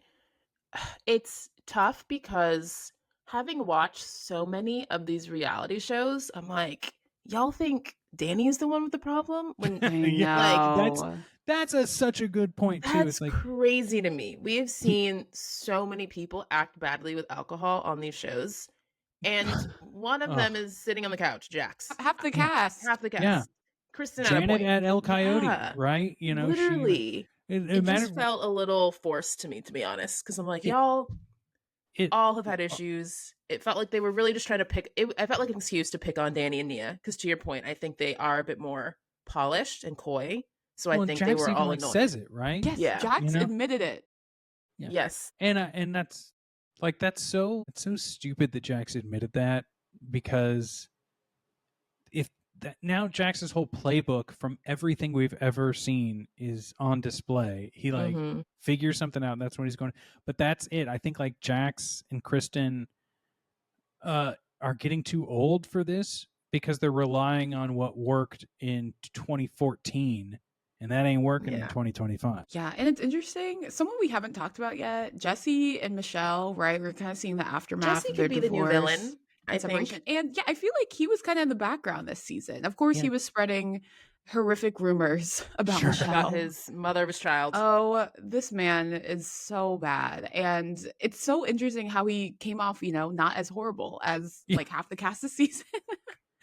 It's tough because having watched so many of these reality shows, I'm like, y'all think Danny is the one with the problem. When I know. like that's such a good point too. that's It's like crazy to me. We have seen so many people act badly with alcohol on these shows, and one of them is sitting on the couch, Jax. Half the Yeah. cast. Half the cast. Yeah. Kristen at a Janet point. at El Coyote, Yeah. right? You know, Literally. It it just felt a little forced to me, to be honest, because I'm like, It- y'all it all have had issues. It felt like they were really just trying to pick. I felt like an excuse to pick on Danny and Nia, because to your point, I think they are a bit more polished and coy. So I think they Jax were even all like annoyed. says it, right? Yes, Yeah. Jax admitted it. Yeah. Yes. And that's like it's so stupid that Jax admitted that, because now Jax's whole playbook from everything we've ever seen is on display. He like figures something out, and that's what he's going. But that's it. I think like Jax and Kristen are getting too old for this, because they're relying on what worked in 2014, and that ain't working in 2025. Yeah, and it's interesting. Someone we haven't talked about yet, Jesse and Michelle, right? We're kind of seeing the aftermath Jesse of their could be divorce, the new villain, I separation. think. And yeah, I feel like he was kind of in the background this season. Of course, he was spreading horrific rumors about Michelle. About his mother of his child. Oh, this man is so bad. And it's so interesting how he came off, not as horrible as like half the cast this season.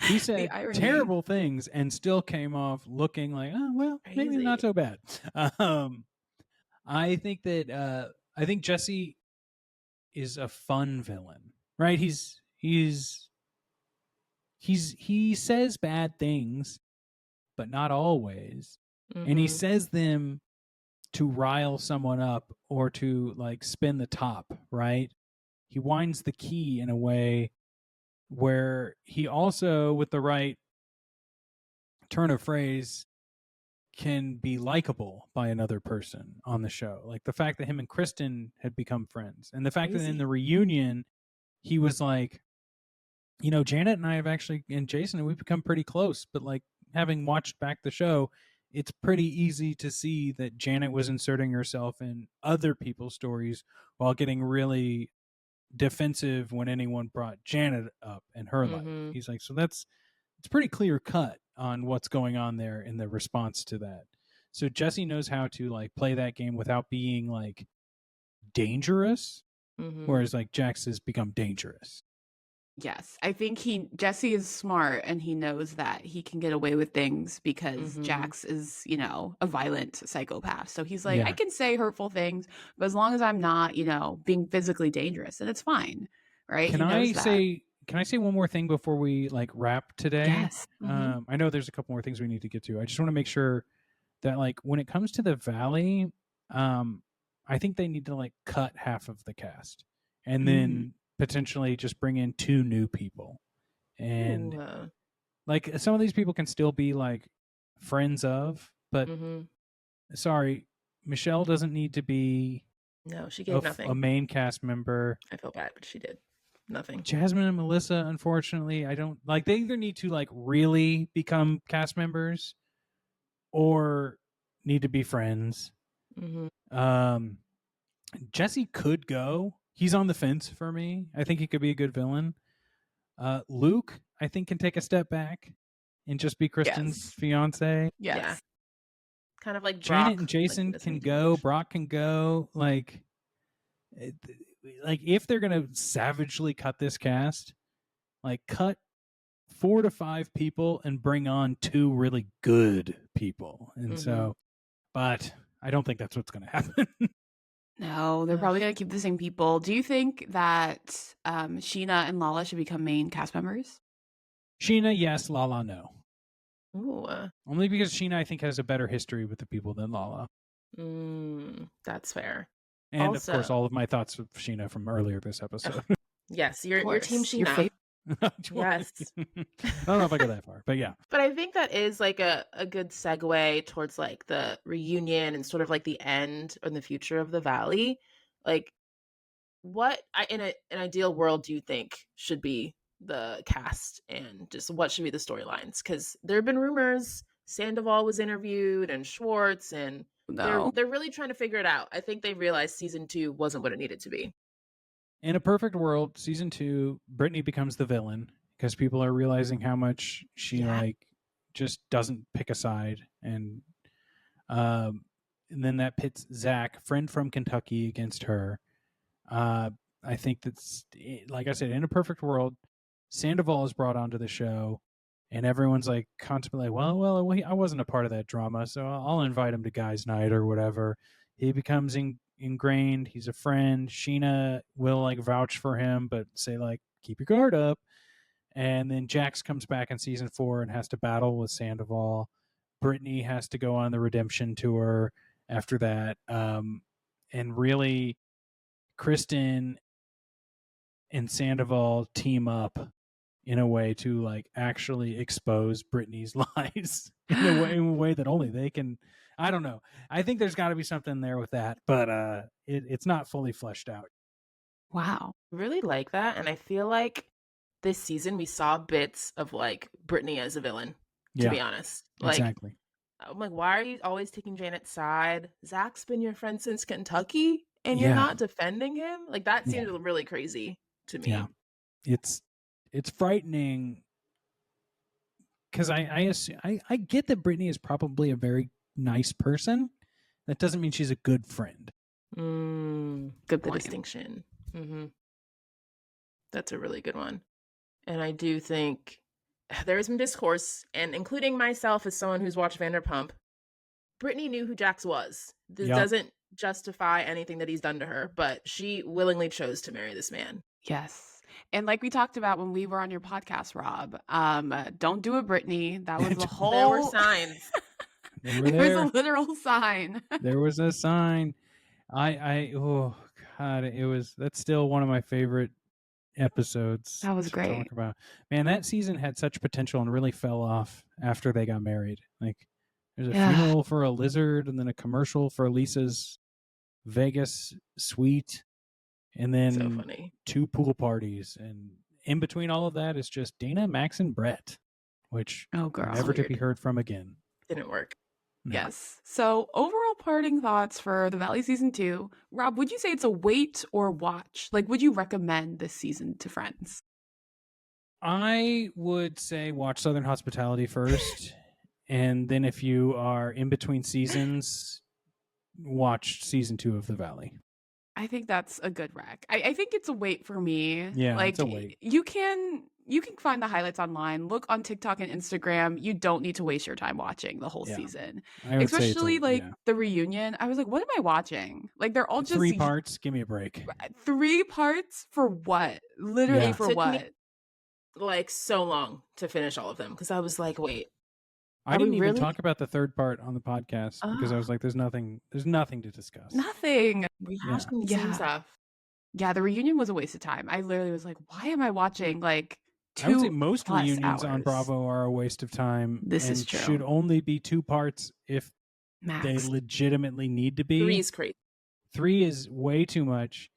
He said terrible things and still came off looking like, oh, well, maybe not so bad. I think that I think Jesse is a fun villain, right? He says bad things, but not always. And he says them to rile someone up or to like spin the top, right? He winds the key in a way where he also, with the right turn of phrase, can be likable by another person on the show. Like the fact that him and Kristen had become friends, and the fact that in the reunion he was like, Janet and I have actually, and Jason, we've become pretty close, but like having watched back the show, it's pretty easy to see that Janet was inserting herself in other people's stories while getting really defensive when anyone brought Janet up in her life. He's like, so it's pretty clear cut on what's going on there in the response to that. So Jesse knows how to like play that game without being like dangerous, whereas like Jax has become dangerous. Yes, I think Jesse is smart, and he knows that he can get away with things because Jax is, a violent psychopath. So he's like, I can say hurtful things, but as long as I'm not, being physically dangerous, then it's fine, right? Can I say one more thing before we like wrap today? Yes. I know there's a couple more things we need to get to. I just want to make sure that like when it comes to the Valley, I think they need to like cut half of the cast and then potentially just bring in 2 new people. And like some of these people can still be like friends of, but sorry, Michelle doesn't need to be she gave nothing. A main cast member. I feel bad, but she did nothing. Jasmine and Melissa, unfortunately, I don't like. They either need to like really become cast members or need to be friends. Jesse could go. He's on the fence for me. I think he could be a good villain. Luke, I think, can take a step back and just be Kristen's fiance. Yes. Yeah. Kind of like Janet Brock, and Jason can go. Brock can go. Like if they're gonna savagely cut this cast, like cut 4 to 5 people and bring on 2 really good people. And so, but I don't think that's what's gonna happen. No, they're probably going to keep the same people. Do you think that Scheana and Lala should become main cast members? Scheana, yes. Lala, no. Ooh. Only because Scheana, I think, has a better history with the people than Lala. That's fair. And also, of course, all of my thoughts of Scheana from earlier this episode. Yes, your team Scheana. Yes. I don't know if I go that far, but yeah. But I think that is like a good segue towards like the reunion and sort of like the end and the future of the Valley. Like, what in an ideal world do you think should be the cast, and just what should be the storylines? Because there have been rumors Sandoval was interviewed and Schwartz, and they're really trying to figure it out. I think they realized season 2 wasn't what it needed to be. In a perfect world, season 2, Brittany becomes the villain because people are realizing how much she like just doesn't pick a side, and then that pits Zach, friend from Kentucky, against her. I think that's, like I said, in a perfect world, Sandoval is brought onto the show, and everyone's like contemplating, well, I wasn't a part of that drama, so I'll invite him to guys' night or whatever. He becomes ingrained. He's a friend. Scheana will like vouch for him, but say like, keep your guard up. And then Jax comes back in season 4 and has to battle with Sandoval. Brittany has to go on the redemption tour after that. And really, Kristen and Sandoval team up in a way to like actually expose Brittany's lies in a way that only they can. I don't know. I think there's got to be something there with that, but it's not fully fleshed out. Wow. Really like that. And I feel like this season we saw bits of like Brittany as a villain, to be honest. Like, exactly. I'm like, why are you always taking Janet's side? Zach's been your friend since Kentucky and you're not defending him? Like, that seems really crazy to me. Yeah. It's frightening because I get that Brittany is probably a very nice person. That doesn't mean she's a good friend. Good point. Distinction. Mm-hmm. That's a really good one. And I do think there is some discourse, and including myself as someone who's watched Vanderpump, Brittany knew who Jax was. This doesn't justify anything that he's done to her, but she willingly chose to marry this man. Yes. And like we talked about when we were on your podcast, Rob, don't do it, Brittany. That was the whole... There were signs. There was a literal sign. There was a sign. Oh God, that's still one of my favorite episodes. That was great. Talk about. Man, that season had such potential and really fell off after they got married. Like, there's a funeral for a lizard, and then a commercial for Lisa's Vegas suite, and then 2 pool parties, and in between all of that is just Dana, Max, and Brett, which never to be heard from again. Didn't work. No. Yes. So overall parting thoughts for the Valley season 2. Rob, would you say it's a wait or watch? Like, would you recommend this season to friends? I would say watch Southern Hospitality first. And then if you are in between seasons, watch season 2 of The Valley. I think that's a good rec. I think it's a wait for me. Yeah, like, it's a wait. You can find the highlights online. Look on TikTok and Instagram. You don't need to waste your time watching the whole season. Especially the reunion. I was like, what am I watching? Like, they're all just 3 parts. Give me a break. 3 parts for what? Literally for what? Me, like, so long to finish all of them because I was like, wait. I didn't even talk about the 3rd part on the podcast because I was like, there's nothing to discuss. Nothing. We have some stuff. Yeah, the reunion was a waste of time. I literally was like, why am I watching like 2 I would say most reunions hours on Bravo are a waste of time. This is true. Should only be 2 parts if Max. They legitimately need to be. 3 is crazy. 3 is way too much.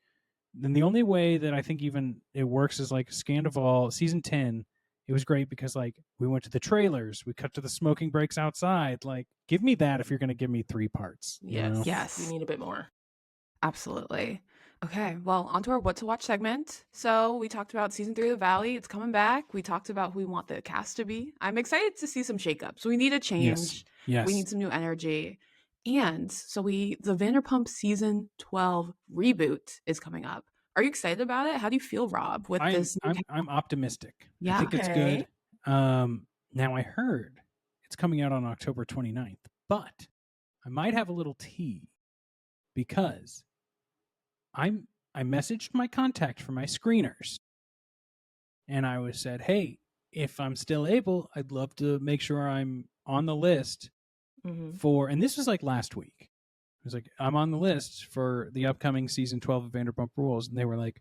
Then the only way that I think even it works is like Scandival season 10. It was great because like we went to the trailers, we cut to the smoking breaks outside. Like, give me that if you're going to give me 3 parts. Yes, you know? Yes, we need a bit more. Absolutely. Okay, well, onto our what to watch segment. So we talked about season 3 of The Valley. It's coming back. We talked about who we want the cast to be. I'm excited to see some shakeups. We need a change. Yes. We need some new energy. And so the Vanderpump season 12 reboot is coming up. Are you excited about it? How do you feel, Rob, with this? I'm optimistic. Yeah. I think it's good. Now I heard it's coming out on October 29th, but I might have a little tea because I messaged my contact for my screeners and I was said, hey, if I'm still able, I'd love to make sure I'm on the list for, and this was like last week. I was like, I'm on the list for the upcoming season 12 of Vanderpump Rules. And they were like,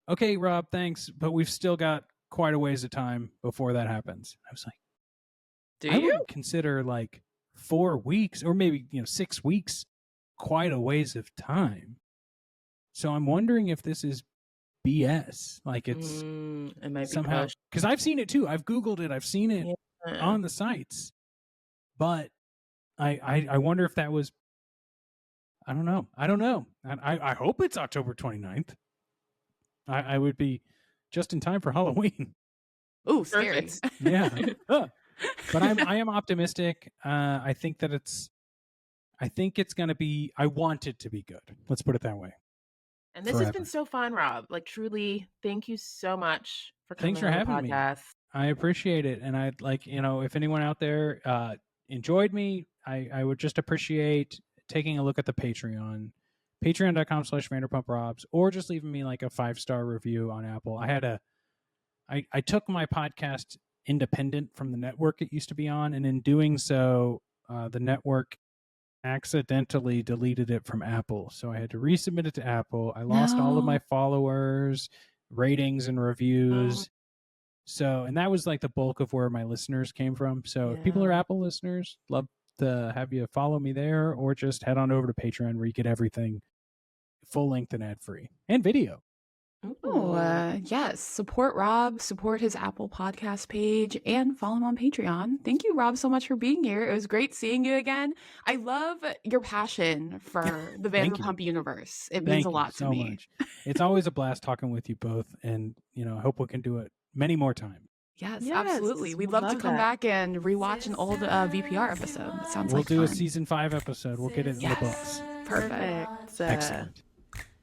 okay, Rob, thanks. But we've still got quite a ways of time before that happens. I was like, I would consider like 4 weeks or maybe, 6 weeks, quite a ways of time. So I'm wondering if this is BS. Like it's it might somehow, because I've seen it too. I've Googled it. I've seen it on the sites, but I wonder if that was, I don't know. I hope it's October 29th. I would be just in time for Halloween. Oh, scary. Yeah. But I am optimistic. I think it's going to be, I want it to be good. Let's put it that way. And this has been so fun, Rob. Like, truly, thank you so much for coming Thanks for on the having podcast. me. I appreciate it. And I'd like, if anyone out there enjoyed me, I would just appreciate taking a look at the Patreon, patreon.com/Vanderpump Robs, or just leaving me like a 5-star review on Apple. I took my podcast independent from the network it used to be on, and in doing so, the network accidentally deleted it from Apple, so I had to resubmit it to Apple. I lost all of my followers, ratings, and reviews. So, and that was like the bulk of where my listeners came from. So if people are Apple listeners, love to have you follow me there, or just head on over to Patreon where you get everything full length and ad free and video. Yes. Support Rob, support his Apple podcast page, and follow him on Patreon. Thank you, Rob, so much for being here. It was great seeing you again. I love your passion for the Vanderpump universe. It means a lot to me. Much. It's always a blast talking with you both, and I hope we can do it many more times. Yes, absolutely. We'd love to come back and rewatch an old VPR episode. It sounds like we'll do a season 5 episode. We'll get it in the books. Perfect. Excellent.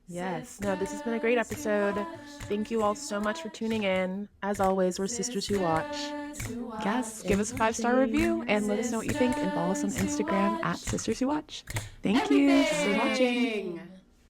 Yes. No, this has been a great episode. Thank you all so much for tuning in. As always, we're Sisters Who Watch. Yes. Give us a 5-star review and let us know what you think, and follow us on Instagram @Sisters Who Watch. Thank you for watching.